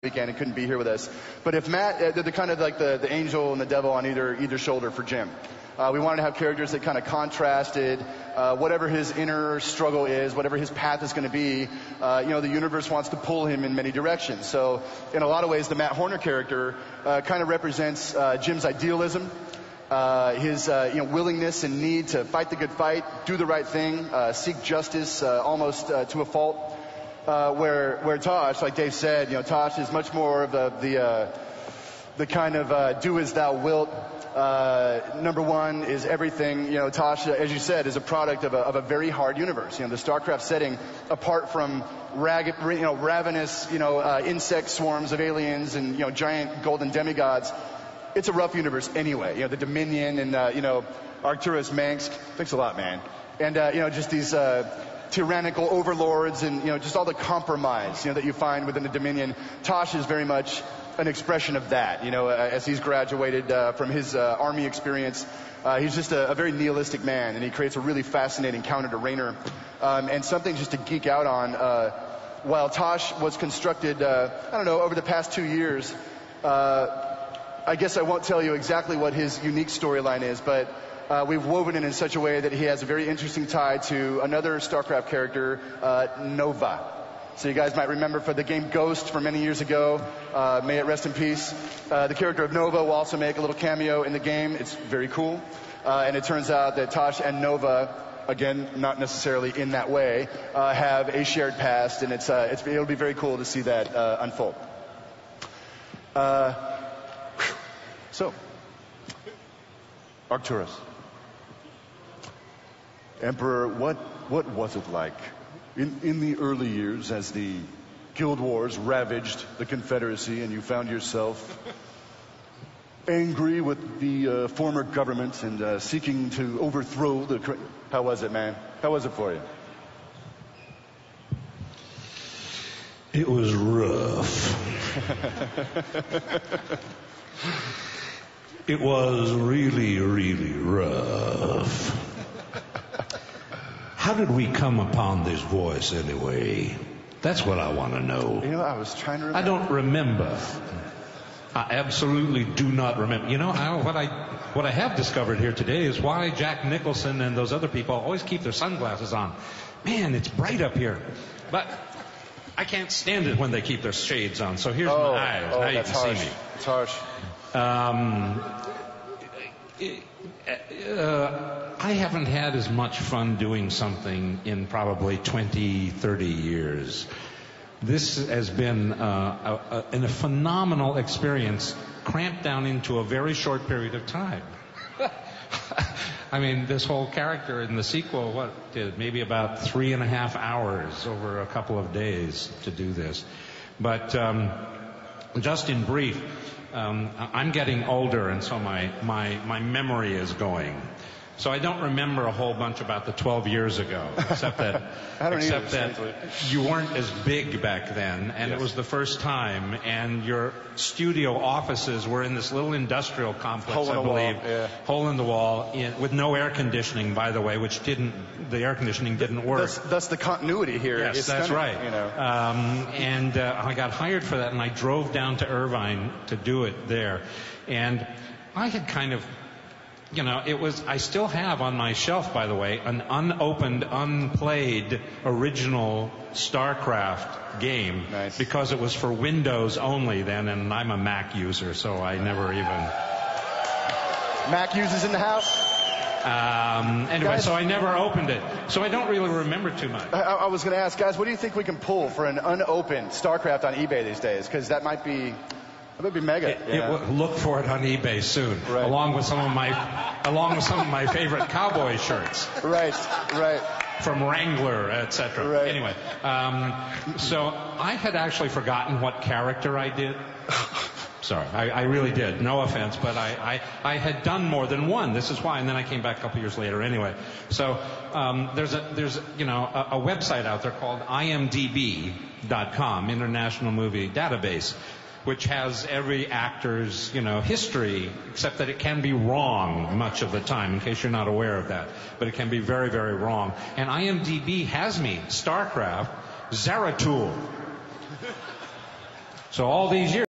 weekend and couldn't be here with us. But if Matt, they're kind of like the angel and the devil on either shoulder for Jim. We wanted to have characters that kind of contrasted whatever his inner struggle is, whatever his path is going to be. The universe wants to pull him in many directions. So in a lot of ways, the Matt Horner character kind of represents Jim's idealism, his willingness and need to fight the good fight, do the right thing, seek justice almost to a fault. Where Tosh, like Dave said, Tosh is much more of the kind of do as thou wilt. Number one is everything. Tosh, as you said, is a product of a very hard universe. The Starcraft setting, apart from ravenous, insect swarms of aliens and giant golden demigods, it's a rough universe anyway. The Dominion and Arcturus, Mengsk. Thanks a lot, man. And just these tyrannical overlords and just all the compromise that you find within the Dominion. Tosh is very much an expression of that. As he's graduated from his army experience, he's just a very nihilistic man, and he creates a really fascinating counter to Raynor. And something just to geek out on. While Tosh was constructed, over the past 2 years, I guess I won't tell you exactly what his unique storyline is, but we've woven it in such a way that he has a very interesting tie to another StarCraft character, Nova. So you guys might remember for the game Ghost from many years ago, may it rest in peace. The character of Nova will also make a little cameo in the game. It's very cool. And it turns out that Tosh and Nova, again, not necessarily in that way, have a shared past, and it'll be very cool to see that unfold. So, Arcturus. Emperor, what was it like in the early years as the Guild Wars ravaged the Confederacy and you found yourself angry with the former government and seeking to overthrow the... How was it, man? How was it for you? It was rough. It was really, really rough. How did we come upon this voice anyway? That's what I want to know. I was trying to remember. I don't remember. I absolutely do not remember. What I have discovered here today is why Jack Nicholson and those other people always keep their sunglasses on. Man, it's bright up here. But I can't stand it when they keep their shades on. So here's my eyes. Now you can harsh. see me. It's harsh. I haven't had as much fun doing something in probably 20, 30 years. This has been a phenomenal experience, cramped down into a very short period of time. I mean, this whole character in the sequel, maybe about 3.5 hours over a couple of days to do this. But just in brief, I'm getting older, and so my memory is going. So I don't remember a whole bunch about the 12 years ago, except that you weren't as big back then, and Yes. It was the first time, and your studio offices were in this little industrial complex, Hole in I the believe. wall, yeah. Hole in the wall, with no air conditioning, by the way, the air conditioning didn't work. Thus the continuity here. Yes, is that's stunning, right. I got hired for that, and I drove down to Irvine to do it there. And I had kind of, I still have on my shelf, by the way, an unopened, unplayed original Starcraft game. Nice. Because it was for Windows only then, and I'm a Mac user, so I never even... Mac users in the house? Anyway, Guys, so I never opened it. So I don't really remember too much. I was going to ask, guys, what do you think we can pull for an unopened Starcraft on eBay these days? Because that might be mega. Look for it on eBay soon, right. along with some of my favorite cowboy shirts. Right. From Wrangler, etc. Right. Anyway, so I had actually forgotten what character I did. Sorry, I really did. No offense, but I had done more than one. This is why, and then I came back a couple years later. Anyway, so there's a website out there called IMDb.com, International Movie Database, which has every actor's, history, except that it can be wrong much of the time, in case you're not aware of that. But it can be very, very wrong. And IMDb has me, Starcraft, Zeratul. So all these years.